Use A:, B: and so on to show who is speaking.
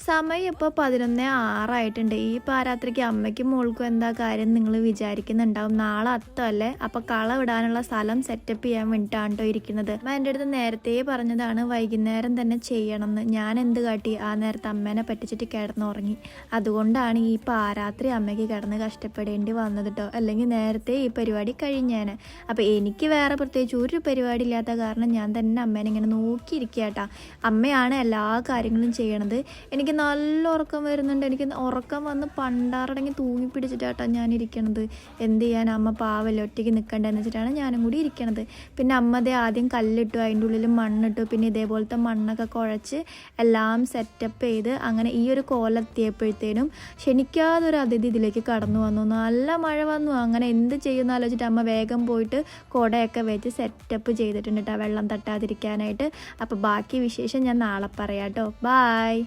A: സമയം ഇപ്പോൾ 11:06 ഈ പാരാത്രിക്ക് അമ്മയ്ക്കും മോൾക്കും എന്താ കാര്യം നിങ്ങൾ വിചാരിക്കുന്നുണ്ടാവും. നാളെ അത്തമല്ലേ, അപ്പോൾ കള ഇടാനുള്ള സ്ഥലം സെറ്റപ്പ് ചെയ്യാൻ വേണ്ടിയിട്ടാണ് കേട്ടോ ഇരിക്കുന്നത്. അമ്മ എൻ്റെ അടുത്ത് നേരത്തെ പറഞ്ഞതാണ് വൈകുന്നേരം തന്നെ ചെയ്യണമെന്ന്. ഞാൻ എന്ത് കാട്ടി, ആ നേരത്തെ അമ്മേനെ പറ്റിച്ചിട്ട് കിടന്നുറങ്ങി. അതുകൊണ്ടാണ് ഈ പാരാത്രി അമ്മയ്ക്ക് കിടന്ന് കഷ്ടപ്പെടേണ്ടി വന്നത് കേട്ടോ. അല്ലെങ്കിൽ നേരത്തെ ഈ പരിപാടി കഴിഞ്ഞേനെ. അപ്പോൾ എനിക്ക് വേറെ പ്രത്യേകിച്ച് ഒരു പരിപാടി ഇല്ലാത്ത കാരണം ഞാൻ തന്നെ അമ്മേനെ ഇങ്ങനെ നോക്കിയിരിക്കുക കേട്ടോ. അമ്മയാണ് എല്ലാ കാര്യങ്ങളും ചെയ്യണത്. എനിക്ക് നല്ല ഉറക്കം വരുന്നുണ്ട്. എനിക്ക് ഉറക്കം വന്ന് പണ്ടാറടങ്ങി തൂങ്ങി പിടിച്ചിട്ടാട്ടോ ഞാനിരിക്കണത്. എന്ത് ചെയ്യാൻ, അമ്മ പാവല്ലേ, ഒറ്റയ്ക്ക് നിൽക്കണ്ടെന്ന് വെച്ചിട്ടാണ് ഞാനും കൂടി ഇരിക്കണത്. പിന്നെ അമ്മ അതേ ആദ്യം കല്ലിട്ടു, അതിൻ്റെ ഉള്ളിൽ മണ്ണിട്ടു, പിന്നെ ഇതേപോലത്തെ മണ്ണൊക്കെ കുഴച്ച് എല്ലാം സെറ്റപ്പ് ചെയ്ത് അങ്ങനെ ഈ ഒരു കോലെത്തിയപ്പോഴത്തേനും ക്ഷണിക്കാതൊരു അതിഥി ഇതിലേക്ക് കടന്നു വന്നു. നല്ല മഴ വന്നു. അങ്ങനെ എന്ത് ചെയ്യുന്ന ആലോചിച്ചിട്ട് അമ്മ വേഗം പോയിട്ട് കുടയൊക്കെ വെച്ച് സെറ്റപ്പ് ചെയ്തിട്ടുണ്ട് കേട്ടോ, വെള്ളം തട്ടാതിരിക്കാനായിട്ട്. അപ്പോൾ ബാക്കി വിശേഷം ഞാൻ നാളെ പറയാം കേട്ടോ. ബായ്.